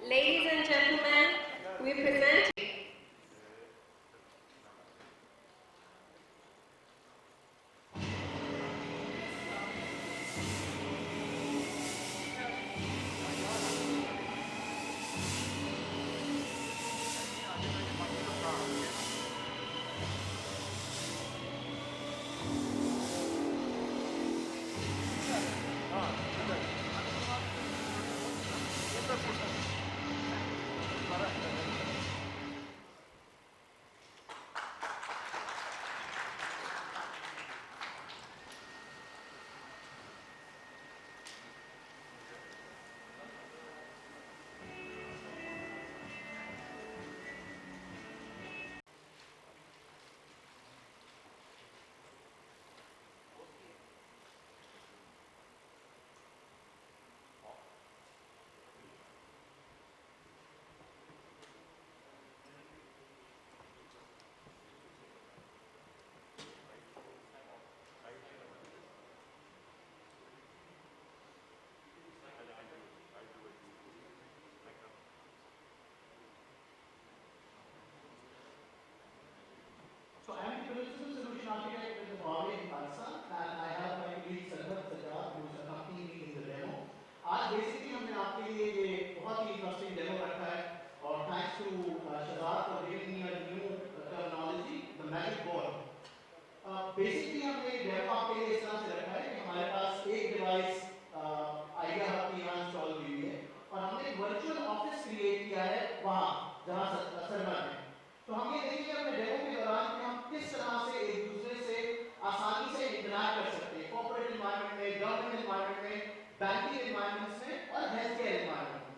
Ladies and gentlemen, we present So I am the Principal Solution Architect with Huawei in Pakistan, and I have my colleague Sarbat Sajjad who is accompanying me in the demo. आज basically हमने आपके लिए ये बहुत ही interesting demo रखा है और thanks to Shahzad for giving me a new terminology, the magic board. Basically हमने demo आपके लिए इस तरह से रखा है कि हमारे पास एक डिवाइस आइडिया हब की यहाँ इंस्टॉल हुई है और हमने एक वर्चुअल ऑफिस क्रिएट किया है वहाँ जहाँ सर्वर है. तो हम ये देखेंगे अपने डेमो के दौरान कि हम किस तरह से एक दूसरे से आसानी से इंटरैक्ट कर सकते हैं कॉर्पोरेट एनवायरनमेंट में, गवर्नमेंट एनवायरनमेंट में, बैंकिंग एनवायरनमेंट्स में और हेल्थ केयर एनवायरनमेंट में.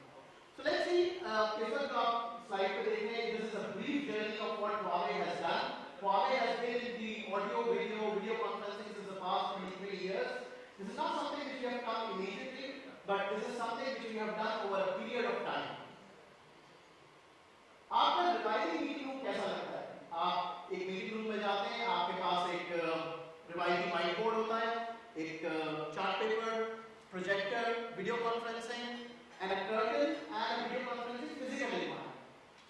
So let's see, इस वक्त आप स्लाइड पे देख रहे हैं, this is a brief journey of what Huawei has done. Huawei has been in the audio, video conferencing since the past 23 years. This is not something which we have come immediately, but this is something which we have done over a period of time. आपका revising meeting room कैसा लगता है? आप एक meeting room में जाते हैं, आपके पास एक रिवाइजिंग व्हाइट बोर्ड होता है, एक chart paper, projector, video conferencing and a curtain and a video conferencing physical environment.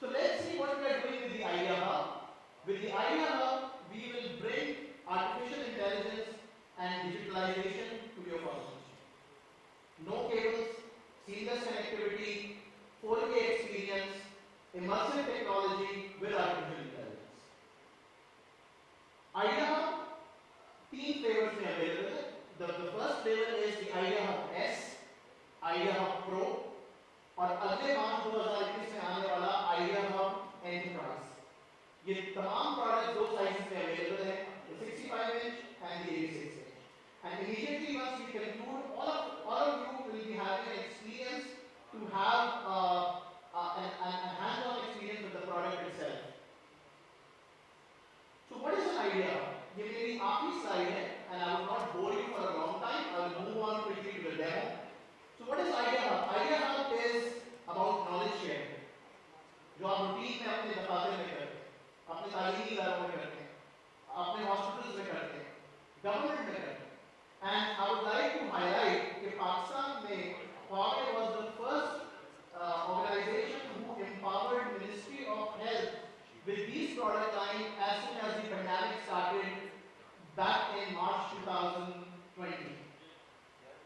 So let's see what we are doing with the Idea Hub. With the Idea Hub, we will bring artificial intelligence and digitalization to your organization. No cables, seamless connectivity, 4K experience, immersive technology with artificial intelligence. Idea Hub, 3 flavors में available है. The first flavor is the Idea Hub S, Idea Hub Pro और अगले मार्च 2021 में आने वाला Idea Hub Enterprise. ये तमाम products दो साइजेस में अवेलेबल है, the 65 inch and the 86 inch. And immediately once we conclude, all of you will be having an experience to have a hands-on experience with the product itself. So what is an Idea Hub? ये मेरी आखिरी slide है and I will not bore you for a long time. I will move on quickly to the demo. So what is Idea Hub? Idea Hub is about knowledge sharing. जो आप routine में अपने दफ्तर में करते हैं, अपने तालीमी इदारों में करते हैं, अपने हॉस्पिटल्स में करते हैं, गवर्नमेंट में करते हैं. And I would like to highlight कि पाकिस्तान में Huawei was the first organization who empowered Ministry of Health with these product lines as soon as the pandemic started back in March 2020.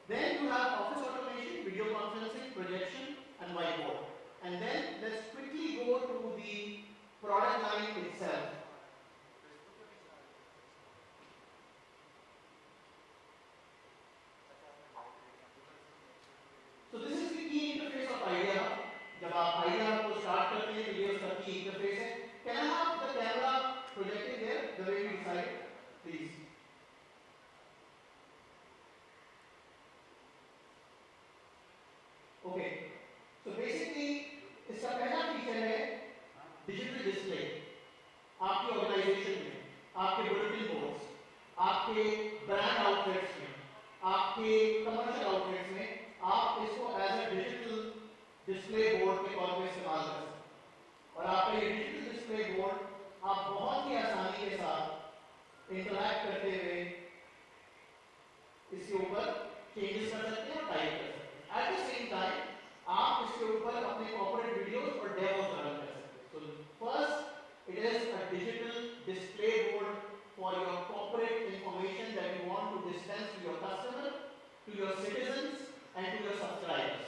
Then you have office automation, video conferencing, projection, and whiteboard. And then let's quickly go to the product line itself. So this is the key interface of Idea Hub. जब आप Idea Hub को start करते हैं तो ये उसका key interface है. Can I have the camera projecting there the way we decided, please? Okay. So basically इसका पहला फीचर है डिजिटल डिस्प्ले. आपकी ऑर्गेनाइजेशन में, आपके बुलेटिन बोर्ड्स, आपके ब्रांड आउटलेट्स में, आपके कमर्शियल आउटलेट्स में आप इसको as a digital display board के तौर पर इस्तेमाल कर सकते हैं. और आपका ये डिजिटल डिस्प्ले बोर्ड आप बहुत ही आसानी के साथ इंटरैक्ट करते हुए इसके ऊपर चेंजेस कर सकते हैं और टाइप कर सकते हैं. एट द सेम टाइम आप इसके ऊपर ऊपर अपने कॉर्पोरेट वीडियोस और डेमोस रन कर सकते हैं. So first it is a digital display board for your corporate information that you want to dispense to your customer, to your citizens and to your subscribers.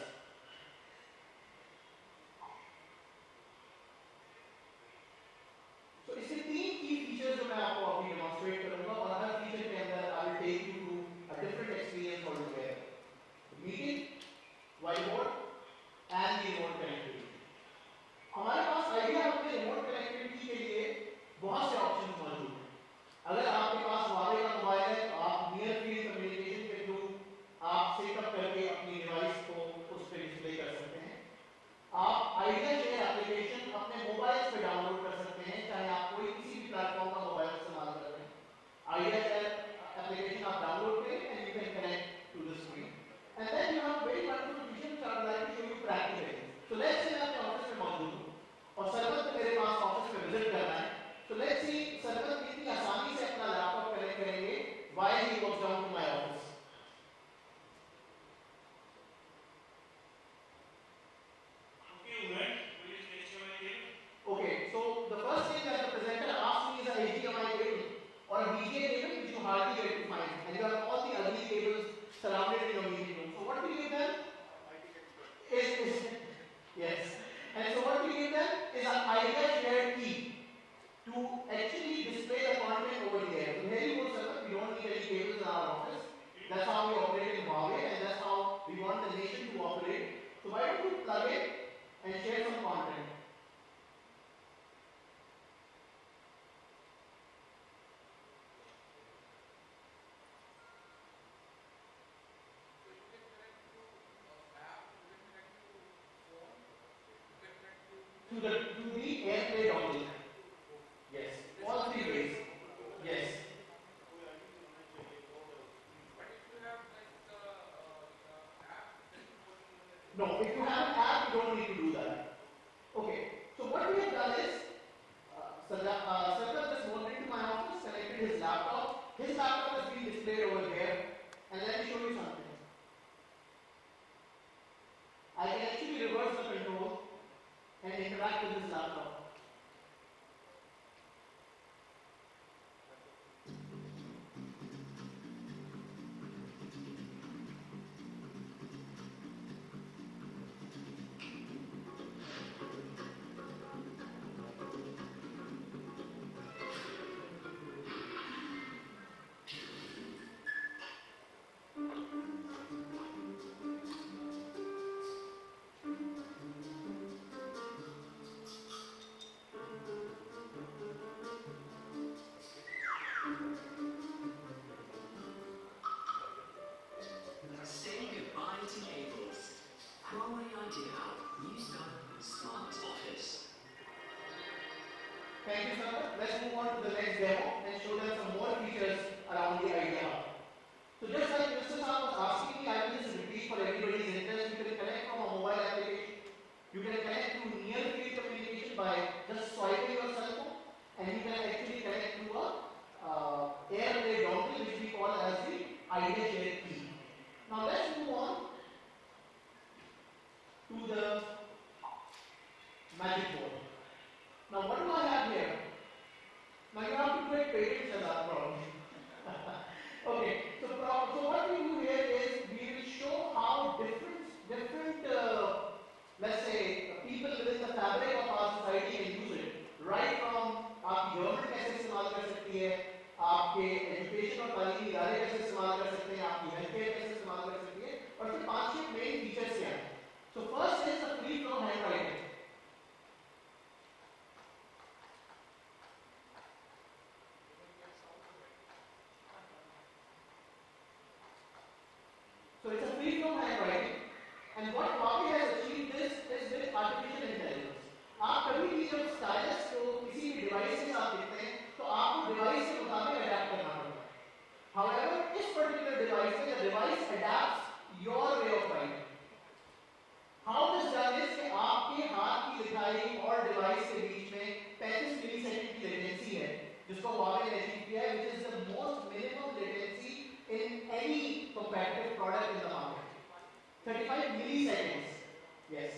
So इसके तीन की features जो मैं आपको अभी डेमोंस्ट्रेट करूंगा और हर फीचर के अंदर I will take you to a different experience altogether. Meeting, whiteboard and the remote connectivity. हमारे पास आइडिया अपने रिमोट कनेक्टिविटी के लिए बहुत से ऑप्शंस मौजूद हैं. अगर आपके पास Huawei का मोबाइल है तो आप नियर फील्ड कम्युनिकेशन के थ्रू आप सेटअप करके अपनी डिवाइस को उस पर डिस्प्ले कर सकते हैं. आप आइडिया शेयर एप्लीकेशन अपने मोबाइल पे डाउनलोड कर सकते हैं, चाहे आप कोई किसी भी प्लेटफॉर्म का मोबाइल इस्तेमाल कर रहे हैं. आइडिया शेयर एप्लीकेशन आप डाउनलोड करें and you can connect to the screen. And then you have very wonderful feature which I would like to show you practically. So let's say मैं अपने office में मौजूद हूं और सरवत को मेरे पास ऑफिस में विजिट करना है. So let's see सरवत कितनी आसानी से अपना लैपटॉप कनेक्ट करेंगे while he walks down to my office. Okay, so the first thing that the presenter asked me is a HDMI cable or a VGA cable which you hardly get to find, and you have all the ugly cables surrounded in your meeting room. So what do you give them? Yes. And so what we give them is an idea shared key to actually display the content over here. So here you go, sir. We don't need any cables in our office. That's how we operate in Huawei, and that's how we want the nation to operate. So why don't you plug it and share some content? To the AirPlay dongle. Yes. All three ways. Yes. No, if you have an app, you don't need to do that. Okay. So what we have done is, Sarkar just walked into my office, connected his laptop. His laptop is being displayed over here, and let me show you something. I can actually reverse the control and interact with this laptop. Thank you, sir. Let's move on to the next demo and show them some more features around the idea hub. So just like Mr. Saab was asking me, I will just repeat for everybody's interest. You can connect from a mobile application. You can connect to near field communication by just swiping your cell phone, and you can actually connect to a AirPlay dongle, which we call as the idea share key. Now let's move on to the magic board. Now what do I have here? Now you have to create patents as our problem. Okay, so what we do here is we will show how different let's say people within the fabric of our society can use it. Right from आपकी government कैसे इस्तेमाल कर सकती है, आपके education और तालीमी इदारे कैसे इस्तेमाल कर सकते हैं, आपकी हेल्थ केयर कैसे इस्तेमाल कर सकती है, और फिर 5-6 मेन फीचर्स क्या हैं. So first is the free flow handwriting. So it's a free flow handwriting, and what Huawei has achieved this is with artificial intelligence. आप कभी भी जब स्टाइलस को किसी भी डिवाइस के साथ लिखते हैं तो आपको डिवाइस के मुताबिक अडैप्ट करना पड़ता है. However, इस पर्टिकुलर डिवाइस में the device adapts your way of writing. How this done is कि आपके हाथ की लिखाई और डिवाइस के बीच में 35 मिलीसेकंड की लेटेंसी है, जिसको Huawei ने अचीव किया है, which is the most minimum latency in any competitive product in the market. 35 milliseconds. Yes.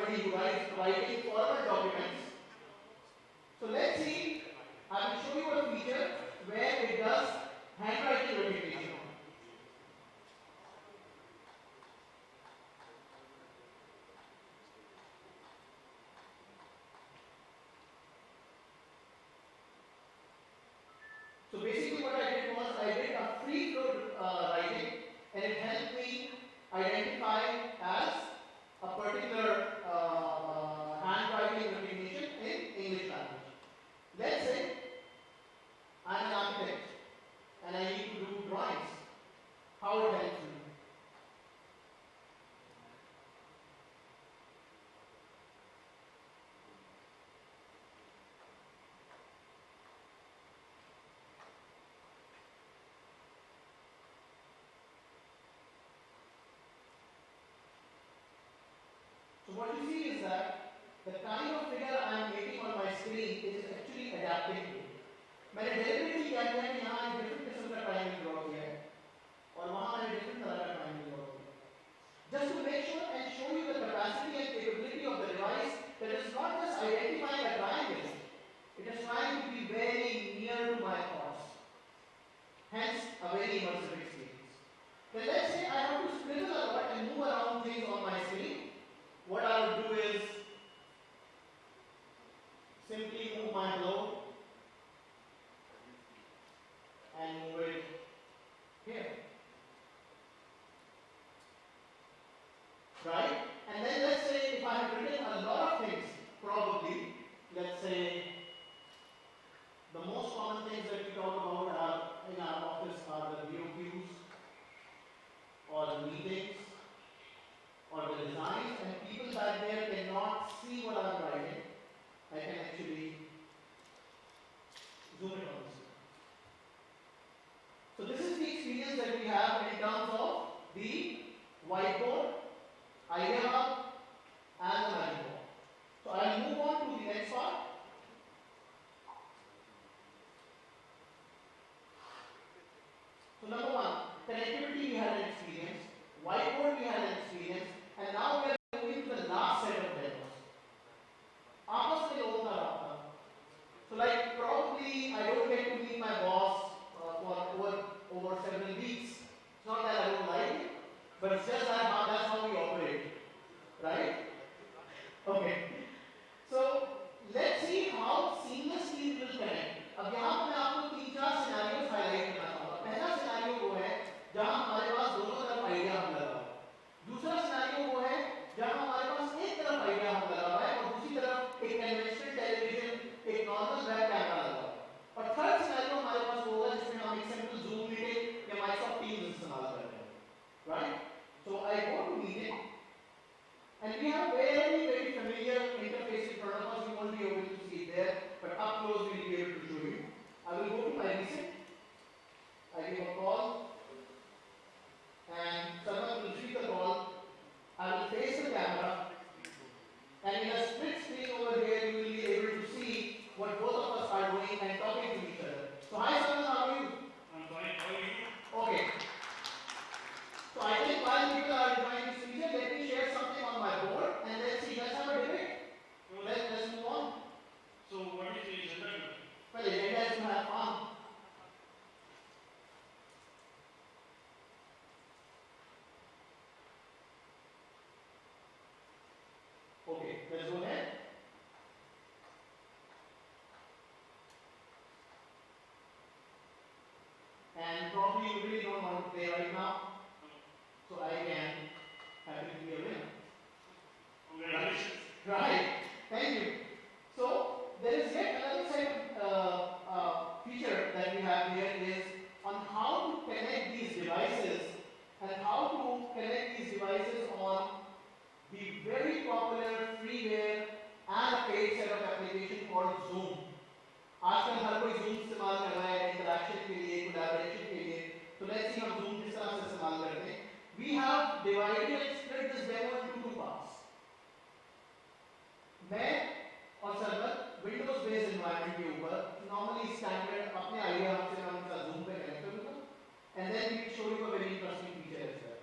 somebody who writes writing formal documents. So let's see, I will show you a feature where it does handwriting recognition. So basically what I did was I did a free flow writing, and it helped me identify as a particular handwriting recognition in English language. Let's say I'm an architect and I need to do drawings. How it helps me? So what you see is that the kind of figure I am making on my screen is actually adapting to it. मैंने deliberately क्या किया कि यहाँ एक different किस्म का triangle draw किया है और वहाँ मैंने different तरह का triangle draw किया है. Just to make sure and show you the capacity and capability of the device that is not just identifying a triangle, it is trying to be very near to my thoughts. Hence, a very immersive experience. Then let's say I have to scribble a lot and move around things on my screen. What I will do is simply move my globe and move it here. Right? And then let's say if I have written a lot of things, probably, let's say the most common things that we talk about are in our office are the VOQs or the meetings or the designs, and people back there cannot see what I'm writing. I can actually zoom it on this. So this is the experience that we have in terms of the whiteboard, Idea Hub, and the Magic Board. So I'll move on to the next part. So number one, connectivity we had an experience, whiteboard we had an experience, and now we are moving to the last set of demos. आपस में लोगों का रास्ता. So like probably I don't get to meet my boss for over several weeks. It's not that I don't like it, but it's just that that's how we operate, right? Okay. So let's see how seamlessly it will connect. अब यहाँ पर मैं आपको 3-4 scenarios highlight करना चाहूँगा. पहला scenario वो है जहाँ हमारे पास दोनों तरफ आइडिया हम लगा हुआ है. दूसरा सिनेरियो वो है जहाँ हमारे पास एक तरफ आइडिया हम लगा हुआ है और दूसरी तरफ एक कन्वेंशनल टेलीविजन, एक नॉर्मल वेब कैमरा लगा हुआ है. और थर्ड सिनेरियो हमारे पास होगा जिसमें हम एक सिंपल जूम मीटिंग या माइक्रोसॉफ्ट टीम्स इस्तेमाल करते हैं. Right? So I go to meeting and we have very familiar interface in front of us. You won't be able to see it there, but up close we will be able to show you. I will go to my recent. I give a call and someone will receive the call. I will face the camera and in a split screen over here you will be able to see what both of us are doing and talking to each other. So hi Saman, how are you? I'm fine. How are you? Okay. So I think while people are enjoying this feature, let me share something on my board and let's see, let's have a debate. Let's move on. So what is the agenda? Well, the agenda is to have fun. Okay, let's go ahead. And probably you really don't want to play right now, so I can happy to be a winner. Congratulations. Right, thank you. So there is yet another set of feature that we have here is on how to connect these devices and how to connect these devices on the very popular freeware and a paid set of application called Zoom. आजकल हर कोई Zoom इस्तेमाल कर रहा है interaction के लिए, collaboration के लिए. So let's see हम Zoom किस तरह से इस्तेमाल करते हैं. We have divided and split this demo into two parts. मैं और सरवर Windows based environment के ऊपर normally standard अपने आइडिया हमसे मैं उनका Zoom पे कनेक्ट करूँगा and then we will show you a very interesting feature as well.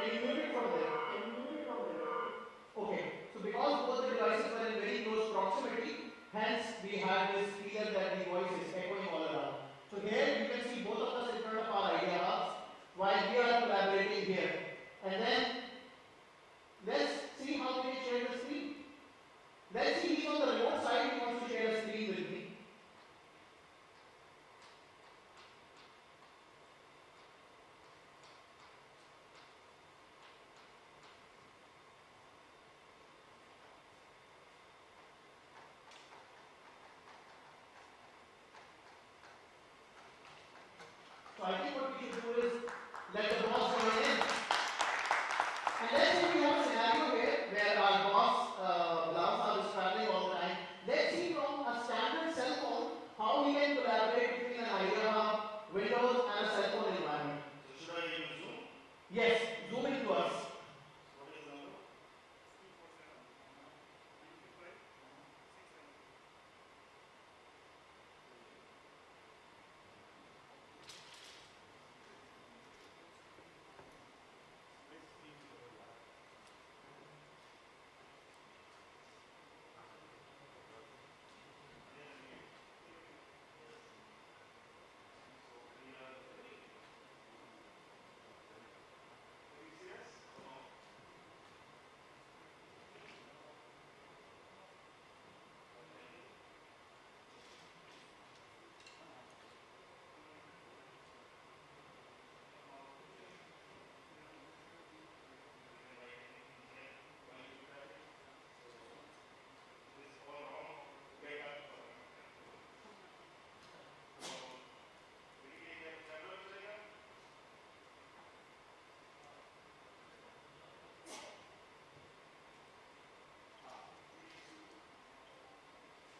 Can you mute it from there? Okay, so because both the devices were in very close proximity, hence we have this fear that the voice is echoing all around. So here you can see both of us in front of our idea hubs while we are collaborating here. And then let's see how we can share the screen. Let's see he's on the remote side, he wants to share a screen with me. So I think what we should do is let the boss join in. And let's say we have a scenario here where our boss, Bilal Saab, is traveling all the time. Let's see from a standard cell phone how we can collaborate between an idea hub, Windows, and a cell phone environment. So should I use Zoom? Yes, zoom into us. What is the number?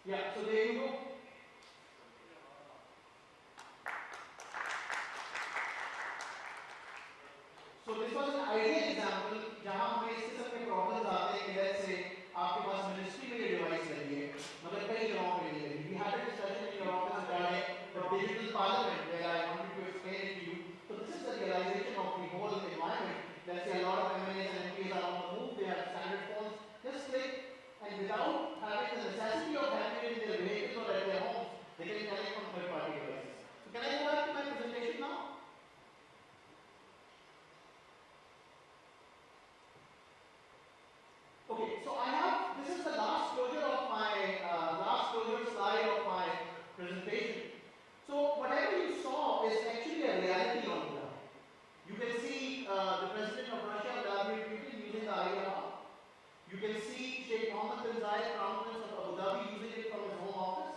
Yeah, so there you go. So this was an ideal example जहाँ हमें इस किस्म के problems आते हैं कि let's say आपके पास ministry में ये device लगी है मगर कई जगहों पे नहीं लगी. We had a discussion in your office regarding the digital parliament where I wanted to explain it to you. So this is the realization of the whole environment. Let's say a lot of MLAs and MPs are on the move. They have standard phones. Just click, and without having the necessity of having it in their vehicles or at their homes, they can connect from third-party devices. So can I go back to my presentation now? Okay, so I have, this is the last closure slide of my presentation. So whatever you saw is actually a reality on the ground. You can see the President of Russia, Vladimir Putin, using the IDEA Hub. You can see Sheikh Mohammed bin Zayed, Crown Prince of Abu Dhabi, using it from his home office.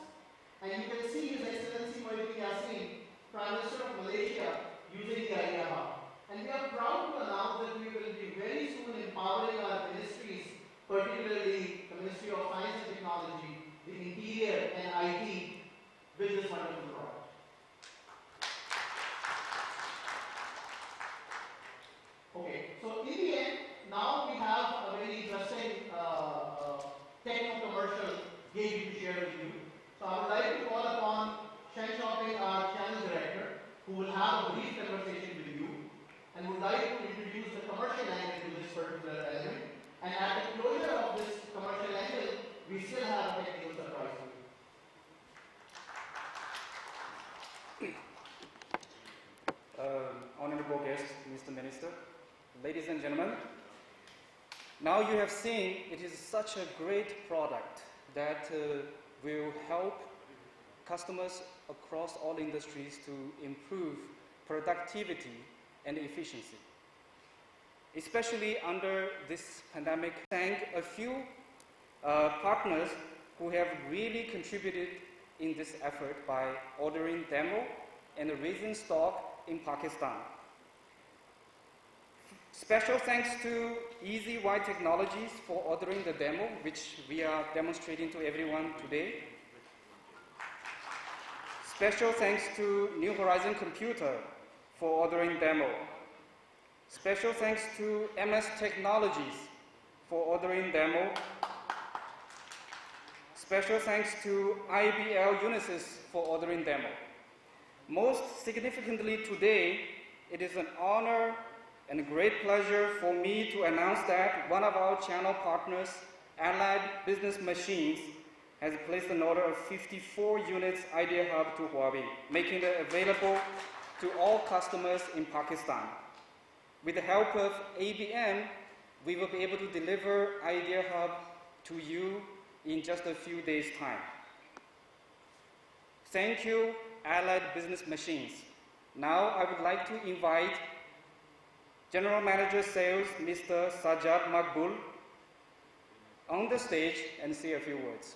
And you can see His Excellency Muhyiddin Yassin, Prime Minister of Malaysia, using the IDEA Hub. And we are proud to announce that we will be very soon empowering our ministries, particularly the Ministry of Science and Technology, the Interior and IT, with this wonderful product. Okay, so in the end, now we have a very interesting techno-commercial gig to share with you. So I would like to call upon Shen Shopping, our channel director, who will have a brief conversation with you and would like to introduce the commercial angle to this particular element. And at the closure of this commercial angle, we still have a technical surprise for you. Honorable guest, Mr. Minister, ladies and gentlemen, now you have seen it is such a great product that will help customers across all industries to improve productivity and efficiency. Especially under this pandemic, thank a few partners who have really contributed in this effort by ordering demo and raising stock in Pakistan. Special thanks to EasyY Technologies for ordering the demo, which we are demonstrating to everyone today. Special thanks to New Horizon Computer for ordering demo. Special thanks to MS Technologies for ordering demo. Special thanks to IBL Unisys for ordering demo. Most significantly today, it is an honor and a great pleasure for me to announce that one of our channel partners, Allied Business Machines, has placed an order of 54 units Idea Hub to Huawei, making it available to all customers in Pakistan. With the help of ABM, we will be able to deliver Idea Hub to you in just a few days' time. Thank you, Allied Business Machines. Now I would like to invite General Manager Sales, Mr. Sajjad Maqbool, on the stage and say a few words.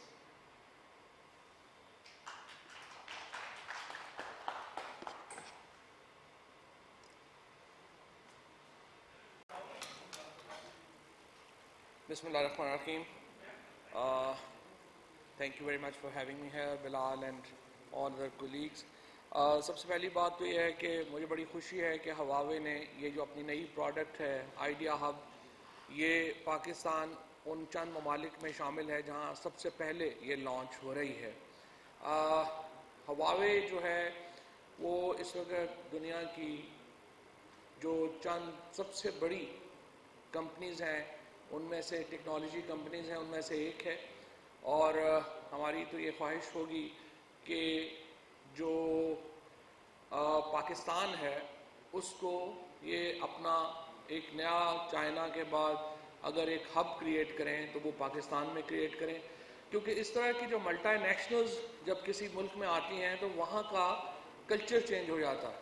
Bismillah ar-Rahman ar-Rahim. Thank you very much for having me here, Bilal and all other colleagues. سب سے پہلی بات تو یہ ہے کہ مجھے بڑی خوشی ہے کہ ہواوے نے یہ جو اپنی نئی پروڈکٹ ہے آئیڈیا ہب، یہ پاکستان ان چند ممالک میں شامل ہے جہاں سب سے پہلے یہ لانچ ہو رہی ہے. ہواوے جو ہے وہ اس وقت دنیا کی جو چند سب سے بڑی کمپنیز ہیں ان میں سے، ٹیکنالوجی کمپنیز ہیں ان میں سے ایک ہے، اور ہماری تو یہ خواہش ہوگی کہ جو پاکستان ہے اس کو یہ اپنا ایک نیا چائنا کے بعد اگر ایک ہب کریٹ کریں تو وہ پاکستان میں کریٹ کریں، کیونکہ اس طرح کی جو ملٹی نیشنلز جب کسی ملک میں آتی ہیں تو وہاں کا کلچر چینج ہو جاتا ہے.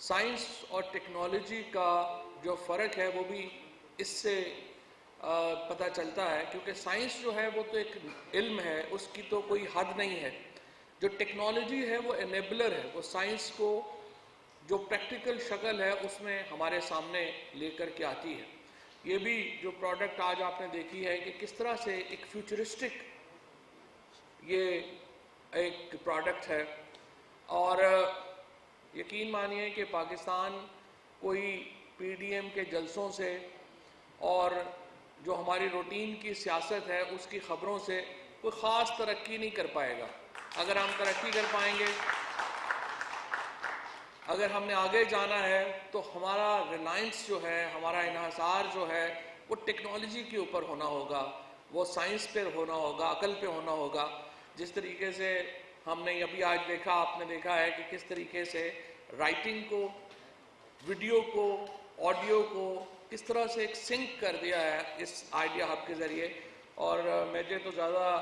سائنس اور ٹیکنالوجی کا جو فرق ہے وہ بھی اس سے پتہ چلتا ہے، کیونکہ سائنس جو ہے وہ تو ایک علم ہے، اس کی تو کوئی حد نہیں ہے. جو ٹیکنالوجی ہے وہ انیبلر ہے، وہ سائنس کو جو پریکٹیکل شکل ہے اس میں ہمارے سامنے لے کر کے آتی ہے. یہ بھی جو پروڈکٹ آج آپ نے دیکھی ہے کہ کس طرح سے ایک فیوچرسٹک یہ ایک پروڈکٹ ہے، اور یقین مانیے کہ پاکستان کوئی پی ڈی ایم کے جلسوں سے اور جو ہماری روٹین کی سیاست ہے اس کی خبروں سے کوئی خاص ترقی نہیں کر پائے گا. اگر ہم ترقی کر پائیں گے، اگر ہم نے آگے جانا ہے تو ہمارا ریلائنس جو ہے، ہمارا انحصار جو ہے وہ ٹیکنالوجی کے اوپر ہونا ہوگا، وہ سائنس پہ ہونا ہوگا، عقل پہ ہونا ہوگا. جس طریقے سے ہم نے ابھی آج دیکھا، آپ نے دیکھا ہے کہ کس طریقے سے رائٹنگ کو، ویڈیو کو، آڈیو کو کس طرح سے ایک سنک کر دیا ہے اس آئیڈیا ہب کے ذریعے. اور مجھے تو زیادہ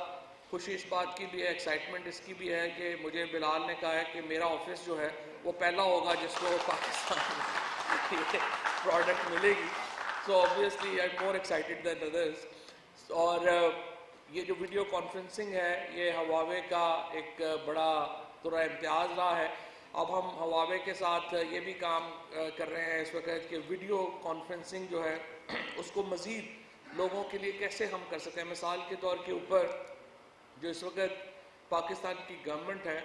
خوشی اس بات کی بھی ہے، ایکسائٹمنٹ اس کی بھی ہے کہ مجھے بلال نے کہا ہے کہ میرا آفس جو ہے وہ پہلا ہوگا جس کو پاکستان میں یہ پروڈکٹ ملے گی. سو obviously I'm more excited than others. اور یہ جو ویڈیو کانفرنسنگ ہے یہ ہواوے کا ایک بڑا طرح امتیاز رہا ہے. اب ہم ہواوے کے ساتھ یہ بھی کام کر رہے ہیں اس وقت کہ ویڈیو کانفرنسنگ جو ہے اس کو مزید لوگوں کے لیے کیسے ہم کر سکتے ہیں. مثال کے طور کے اوپر جو اس وقت پاکستان کی گورنمنٹ ہے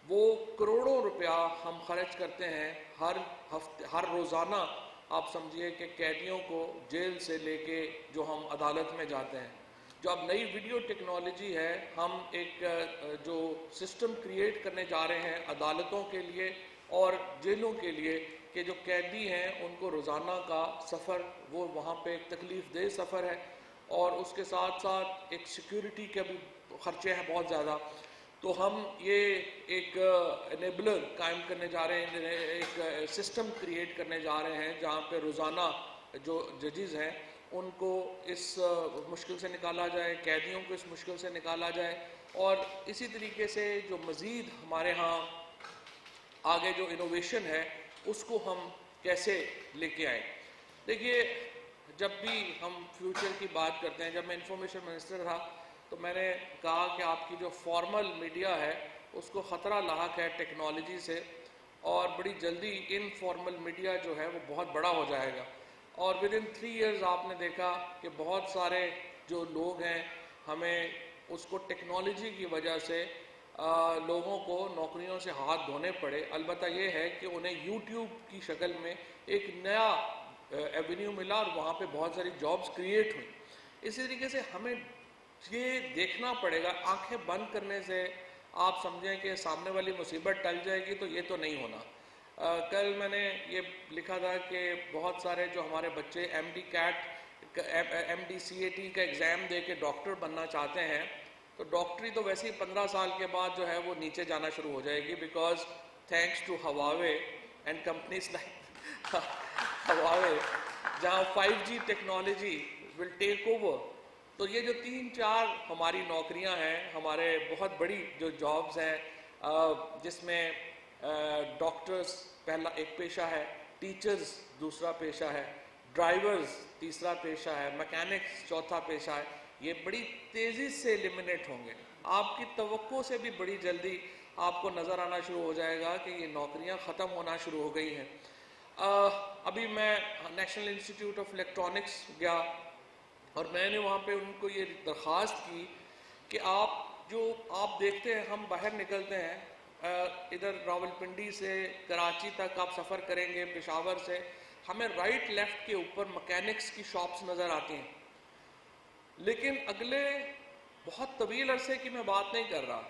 وہ کروڑوں روپیہ ہم خرچ کرتے ہیں ہر ہفتے، ہر روزانہ. آپ سمجھیے کہ قیدیوں کو جیل سے لے کے جو ہم عدالت میں جاتے ہیں. جو اب نئی ویڈیو ٹیکنالوجی ہے، ہم ایک جو سسٹم کریٹ کرنے جا رہے ہیں عدالتوں کے لیے اور جیلوں کے لیے کہ جو قیدی ہیں ان کو روزانہ کا سفر، وہ وہاں پہ ایک تکلیف دہ سفر ہے، اور اس کے ساتھ ساتھ ایک سیکیورٹی کے بھی خرچے ہیں بہت زیادہ. تو ہم یہ ایک انیبلر قائم کرنے جا رہے ہیں، ایک سسٹم کریٹ کرنے جا رہے ہیں جہاں پہ روزانہ جو ججز ہیں ان کو اس مشکل سے نکالا جائے، قیدیوں کو اس مشکل سے نکالا جائے. اور اسی طریقے سے جو مزید ہمارے ہاں آگے جو انوویشن ہے اس کو ہم کیسے لے کے آئیں. دیکھیے، جب بھی ہم فیوچر کی بات کرتے ہیں، جب میں انفارمیشن منسٹر تھا تو میں نے کہا کہ آپ کی جو فارمل میڈیا ہے اس کو خطرہ لاحق ہے ٹیکنالوجی سے، اور بڑی جلدی انفارمل میڈیا جو ہے وہ بہت بڑا ہو جائے گا. اور ود ان 3 ایئرز آپ نے دیکھا کہ بہت سارے جو لوگ ہیں ہمیں اس کو ٹیکنالوجی کی وجہ سے لوگوں کو نوکریوں سے ہاتھ دھونے پڑے. البتہ یہ ہے کہ انہیں یوٹیوب کی شکل میں ایک نیا ایونیو ملا اور وہاں پہ بہت ساری جابز کریٹ ہوئیں. اسی طریقے سے ہمیں یہ دیکھنا پڑے گا، آنکھیں بند کرنے سے آپ سمجھیں کہ سامنے والی مصیبت ٹل جائے گی تو یہ تو نہیں ہونا. کل میں نے یہ لکھا تھا کہ بہت سارے جو ہمارے بچے MD-CAT کا ایگزام دے کے ڈاکٹر بننا چاہتے ہیں، تو ڈاکٹری تو ویسے ہی 15 سال کے بعد جو ہے وہ نیچے جانا شروع ہو جائے گی، because thanks to Huawei and companies like Huawei, جہاں 5G technology will take over. تو یہ جو 3-4 ہماری نوکریاں ہیں، ہمارے بہت بڑی جو جابز ہیں، جس میں ڈاکٹرز پہلا ایک پیشہ ہے، ٹیچرز دوسرا پیشہ ہے، ڈرائیورز تیسرا پیشہ ہے، میکینکس چوتھا پیشہ ہے، یہ بڑی تیزی سے ایلیمنیٹ ہوں گے. آپ کی توقع سے بھی بڑی جلدی آپ کو نظر آنا شروع ہو جائے گا کہ یہ نوکریاں ختم ہونا شروع ہو گئی ہیں. ابھی میں نیشنل انسٹیٹیوٹ آف الیکٹرانکس گیا اور میں نے وہاں پہ ان کو یہ درخواست کی کہ آپ دیکھتے ہیں ہم باہر نکلتے ہیں، ادھر راولپنڈی سے کراچی تک آپ سفر کریں گے، پشاور سے، ہمیں رائٹ لیفٹ کے اوپر مکینکس کی شاپس نظر آتی ہیں. لیکن اگلے بہت طویل عرصے کی میں بات نہیں کر رہا،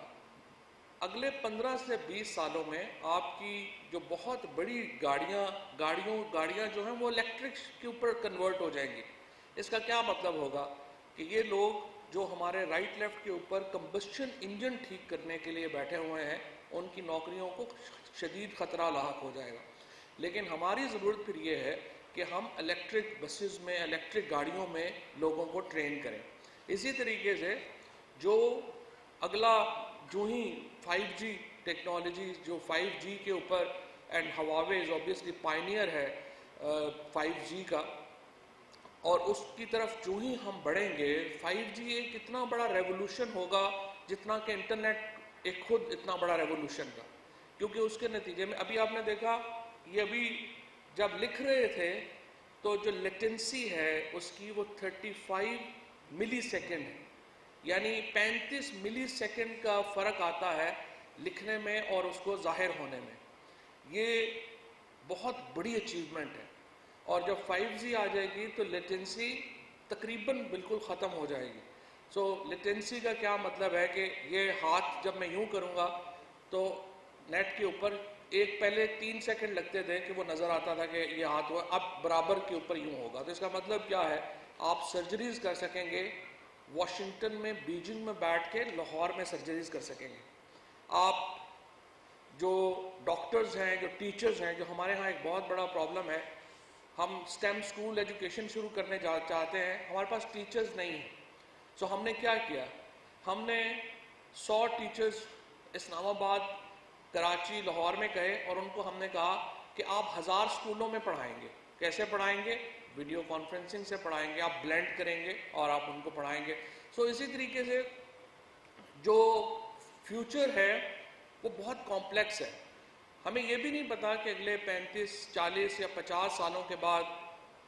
اگلے 15 سے 20 سالوں میں آپ کی جو بہت بڑی گاڑیاں جو ہیں وہ الیکٹرک کے اوپر کنورٹ ہو جائیں گی. اس کا کیا مطلب ہوگا کہ یہ لوگ جو ہمارے رائٹ لیفٹ کے اوپر کمبسچن انجن ٹھیک کرنے کے لیے بیٹھے ہوئے ہیں، ان کی نوکریوں کو شدید خطرہ لاحق ہو جائے گا. لیکن ہماری ضرورت پھر یہ ہے کہ ہم الیکٹرک بسز میں، الیکٹرک گاڑیوں میں لوگوں کو ٹرین کریں. اسی طریقے سے جو اگلا جو ہی 5G ٹیکنالوجی، جو 5G کے اوپر، and Huawei is obviously pioneer ہے 5G کا، اور اس کی طرف جو ہی ہم بڑھیں گے 5G ایک اتنا بڑا ریولوشن ہوگا جتنا کہ انٹرنیٹ ایک خود اتنا بڑا ریولوشن تھا. کیونکہ اس کے نتیجے میں ابھی آپ نے دیکھا، یہ ابھی جب لکھ رہے تھے تو جو لیٹنسی ہے اس کی وہ 35 ملی سیکنڈ ہے، یعنی 35 ملی سیکنڈ کا فرق آتا ہے لکھنے میں اور اس کو ظاہر ہونے میں. یہ بہت بڑی اچیومنٹ ہے. اور جب 5G آ جائے گی تو لیٹنسی تقریباً بالکل ختم ہو جائے گی. سو لیٹنسی کا کیا مطلب ہے کہ یہ ہاتھ جب میں یوں کروں گا تو نیٹ کے اوپر پہلے 3 سیکنڈ لگتے تھے کہ وہ نظر آتا تھا کہ یہ ہاتھ ہوا، اب برابر کے اوپر یوں ہوگا. تو اس کا مطلب کیا ہے، آپ سرجریز کر سکیں گے واشنگٹن میں، بیجنگ میں بیٹھ کے، لاہور میں سرجریز کر سکیں گے. آپ جو ڈاکٹرز ہیں، جو ٹیچرز ہیں، جو ہمارے ہاں ایک بہت بڑا پرابلم ہے، ہم STEM اسکول ایجوکیشن شروع کرنے چاہتے ہیں، ہمارے پاس ٹیچرز نہیں ہیں. سو ہم نے کیا کیا، ہم نے 100 ٹیچرز اسلام آباد، کراچی، لاہور میں کہے، اور ان کو ہم نے کہا کہ آپ 1000 اسکولوں میں پڑھائیں گے. کیسے پڑھائیں گے؟ ویڈیو کانفرنسنگ سے پڑھائیں گے، آپ بلینڈ کریں گے اور آپ ان کو پڑھائیں گے. سو اسی طریقے سے جو فیوچر ہے وہ بہت کمپلیکس ہے. ہمیں یہ بھی نہیں پتا کہ اگلے 35، 40 یا 50 سالوں کے بعد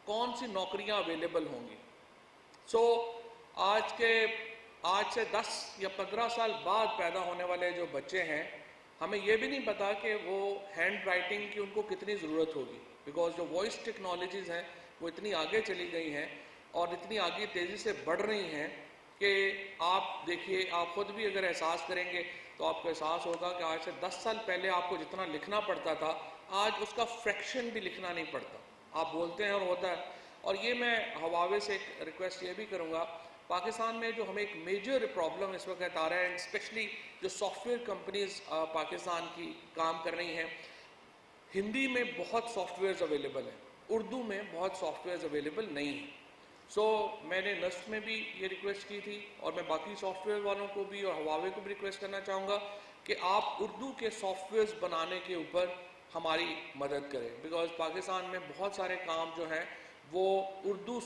کون سی نوکریاں اویلیبل ہوں گی. سو آج سے 10 یا 15 سال بعد پیدا ہونے والے جو بچے ہیں، ہمیں یہ بھی نہیں پتا کہ وہ ہینڈ رائٹنگ کی ان کو کتنی ضرورت ہوگی، بیکاز جو وائس ٹیکنالوجیز ہیں وہ اتنی آگے چلی گئی ہیں اور اتنی آگے تیزی سے بڑھ رہی ہیں کہ آپ دیکھیے، آپ خود بھی اگر احساس کریں گے تو آپ کو احساس ہوگا کہ آج سے 10 سال پہلے آپ کو جتنا لکھنا پڑتا تھا، آج اس کا فریکشن بھی لکھنا نہیں پڑتا. آپ بولتے ہیں اور ہوتا ہے. اور یہ میں ہواوے سے ایک ریکویسٹ یہ بھی کروں گا، پاکستان میں جو ہمیں ایک میجر پرابلم اس وقت آ رہا ہے، اسپیشلی جو سافٹ ویئر کمپنیز پاکستان کی کام کر رہی ہیں، ہندی میں بہت سافٹ ویئرز اویلیبل ہیں، اردو میں بہت سافٹ ویئرز اویلیبل نہیں ہیں. سو میں نے نسٹ میں بھی یہ ریکویسٹ کی تھی، اور میں باقی سافٹ ویئر والوں کو بھی اور ہواوے کو بھی ریکویسٹ کرنا چاہوں گا کہ آپ اردو کے سافٹ ویئرز بنانے کے اوپر ہماری مدد کریں، بیکاز پاکستان میں بہت سارے کام جو ہیں وہ اردو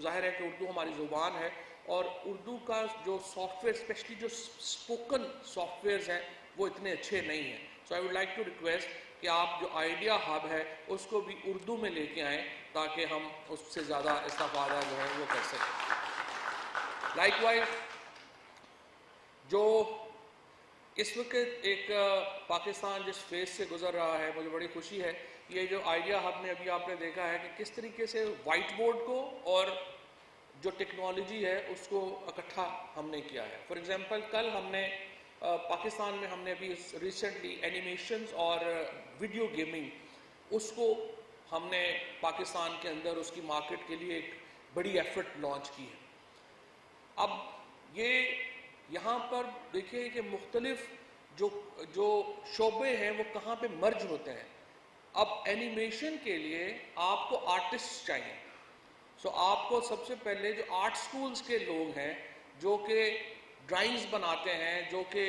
ظاہر ہے کہ اردو ہماری زبان ہے، اور اردو کا جو سافٹ ویئر، اسپیشلی جو اسپوکن سافٹ ویئرز ہیں، وہ اتنے اچھے نہیں ہیں. So I would like to request کہ آپ جو آئیڈیا ہب ہے اس کو بھی اردو میں لے کے آئیں تاکہ ہم اس سے زیادہ استفادہ جو ہے وہ کر سکیں. لائک وائز جو اس وقت ایک پاکستان جس فیز سے گزر رہا ہے، مجھے بڑی خوشی ہے. یہ جو آئیڈیا ہب نے ابھی آپ نے دیکھا ہے کہ کس طریقے سے وائٹ بورڈ کو اور جو ٹیکنالوجی ہے اس کو اکٹھا ہم نے کیا ہے. فار ایگزامپل کل ہم نے پاکستان میں ہم نے ابھی ریسنٹلی اینیمیشنز اور ویڈیو گیمنگ اس کو ہم نے پاکستان کے اندر اس کی مارکیٹ کے لیے ایک بڑی ایفرٹ لانچ کی ہے. اب یہ یہاں پر دیکھیے کہ مختلف جو شعبے ہیں وہ کہاں پہ مرج ہوتے ہیں. اب اینیمیشن کے لیے آپ کو آرٹسٹ چاہیے. سو آپ کو سب سے پہلے جو آرٹ سکولز کے لوگ ہیں جو کہ ڈرائنگز بناتے ہیں, جو کہ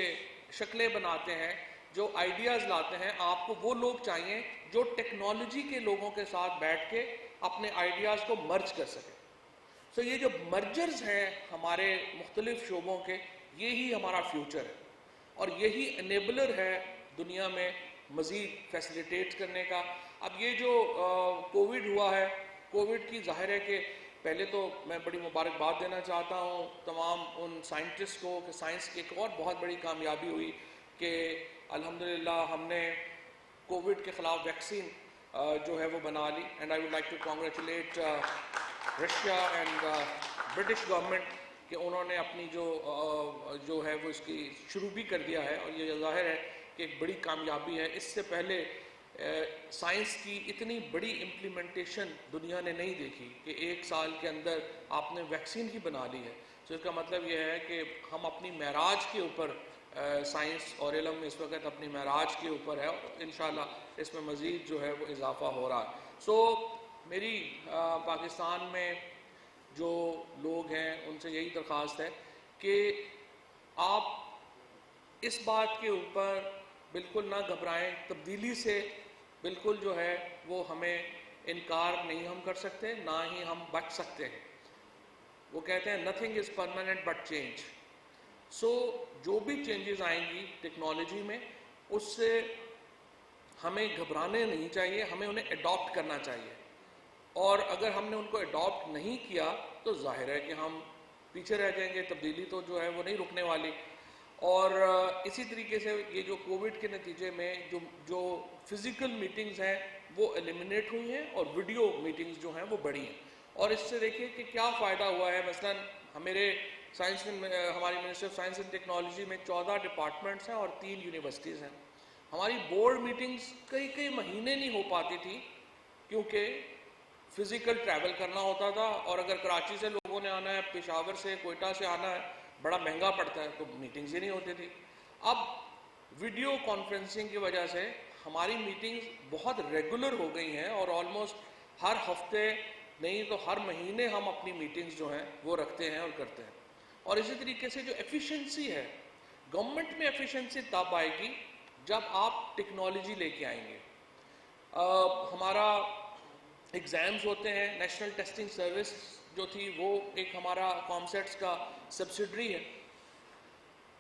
شکلیں بناتے ہیں, جو آئیڈیاز لاتے ہیں, آپ کو وہ لوگ چاہیے جو ٹیکنالوجی کے لوگوں کے ساتھ بیٹھ کے اپنے آئیڈیاز کو مرج کر سکیں. سو یہ جو مرجرز ہیں ہمارے مختلف شعبوں کے, یہی ہمارا فیوچر ہے اور یہی انیبلر ہے دنیا میں مزید فیسیلیٹیٹ کرنے کا. اب یہ جو کووڈ ہوا ہے, کووڈ کی ظاہر ہے کہ پہلے تو میں بڑی مبارکباد دینا چاہتا ہوں تمام ان سائنٹسٹ کو کہ سائنس کی ایک اور بہت بڑی کامیابی ہوئی کہ الحمدللہ ہم نے کووڈ کے خلاف ویکسین جو ہے وہ بنا لی. And I would like to congratulate Russia and British government کہ انہوں نے اپنی جو ہے وہ اس کی شروع بھی کر دیا ہے اور یہ ظاہر ہے کہ ایک بڑی کامیابی ہے. اس سے پہلے سائنس کی اتنی بڑی امپلیمنٹیشن دنیا نے نہیں دیکھی کہ ایک سال کے اندر آپ نے ویکسین ہی بنا لی ہے. تو اس کا مطلب یہ ہے کہ ہم اپنی معراج کے اوپر سائنس اور علم اس وقت اپنی معراج کے اوپر ہے اور انشاءاللہ اس میں مزید جو ہے وہ اضافہ ہو رہا ہے. سو میری پاکستان میں جو لوگ ہیں ان سے یہی درخواست ہے کہ آپ اس بات کے اوپر بالکل نہ گھبرائیں. تبدیلی سے بالکل جو ہے وہ ہمیں انکار نہیں ہم کر سکتے, نہ ہی ہم بچ سکتے ہیں. وہ کہتے ہیں nothing is permanent but change. So جو بھی چینجز آئیں گی ٹیکنالوجی میں اس سے ہمیں گھبرانے نہیں چاہیے, ہمیں انہیں اڈاپٹ کرنا چاہیے. اور اگر ہم نے ان کو اڈاپٹ نہیں کیا تو ظاہر ہے کہ ہم پیچھے رہ جائیں گے. تبدیلی تو جو ہے وہ نہیں رکنے والی. اور اسی طریقے سے یہ جو کووڈ کے نتیجے میں جو فزیکل میٹنگز ہیں وہ ایلیمنیٹ ہوئی ہیں اور ویڈیو میٹنگز جو ہیں وہ بڑھی ہیں. اور اس سے دیکھیے کہ کیا فائدہ ہوا ہے. مثلا ہمارے ہماری ministry of science and technology میں 14 ڈپارٹمنٹس ہیں اور 3 یونیورسٹیز ہیں. ہماری بورڈ میٹنگز کئی مہینے نہیں ہو پاتی تھی کیونکہ فزیکل ٹریول کرنا ہوتا تھا, اور اگر کراچی سے لوگوں نے آنا ہے, پشاور سے, کوئٹہ سے آنا ہے, بڑا مہنگا پڑتا ہے, تو میٹنگز ہی نہیں ہوتی تھی. اب ویڈیو کانفرنسنگ کی وجہ سے ہماری میٹنگز بہت ریگولر ہو گئی ہیں اور آلموسٹ ہر ہفتے نہیں تو ہر مہینے ہم اپنی میٹنگز جو ہیں وہ رکھتے ہیں اور کرتے ہیں. اور اسی طریقے سے جو ایفیشنسی ہے, گورنمنٹ میں ایفیشنسی تب آئے گی جب آپ ٹیکنالوجی لے کے آئیں گے. ہمارا ایگزامز ہوتے ہیں, نیشنل ٹیسٹنگ سروس جو تھی وہ ایک ہمارا کامسیٹس کا سبسڈری ہے,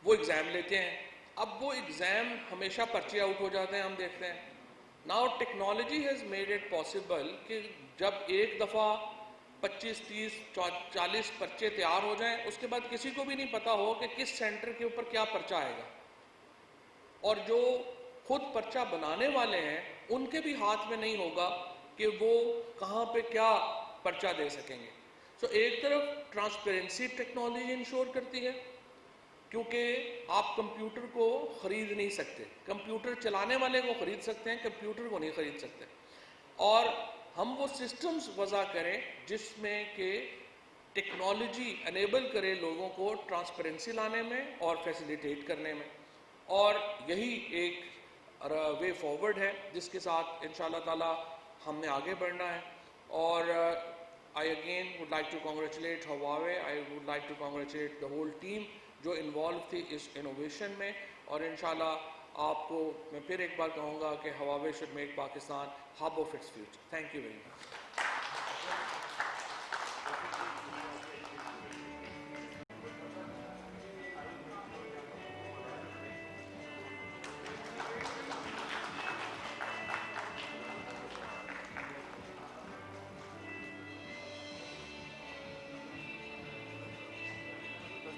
وہ ایگزام لیتے ہیں. اب وہ ایگزام ہمیشہ پرچے آؤٹ ہو جاتے ہیں, ہم دیکھتے ہیں. Now technology has made it possible کہ جب ایک دفعہ 25, 30, 40 پرچے تیار ہو جائیں, اس کے بعد کسی کو بھی نہیں پتا ہو کہ کس سینٹر کے اوپر کیا پرچہ آئے گا. اور جو خود پرچہ بنانے والے ہیں ان کے بھی ہاتھ میں نہیں ہوگا کہ وہ کہاں پہ کیا پرچہ دے سکیں گے. سو ایک طرف ٹرانسپیرنسی ٹیکنالوجی انشور کرتی ہے کیونکہ آپ کمپیوٹر کو خرید نہیں سکتے, کمپیوٹر چلانے والے کو خرید سکتے ہیں, کمپیوٹر کو نہیں خرید سکتے. اور ہم وہ سسٹمز وضع کریں جس میں کہ ٹیکنالوجی انیبل کرے لوگوں کو ٹرانسپیرنسی لانے میں اور فیسیلیٹیٹ کرنے میں. اور یہی ایک وے فارورڈ ہے جس کے ساتھ انشاءاللہ تعالی ہم نے آگے بڑھنا ہے. اور I again would like to congratulate Huawei, I would like to congratulate the whole team جو انوالو تھی اس انوویشن میں. اور انشاءاللہ آپ کو میں پھر ایک بار کہوں گا کہ Huawei should make Pakistan hub of its future. Thank you very much.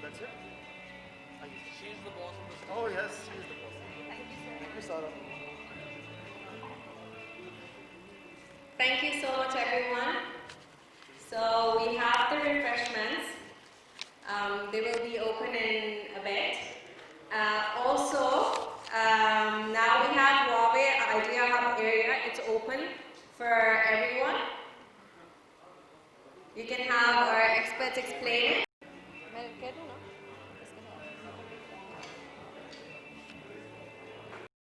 That's it? She is the boss of the school. Oh yes, she is the boss. Thank you, Sarah. Thank you so much, everyone. So we have the refreshments. They will be open in a bit. All open for everyone. You can have our experts explain it.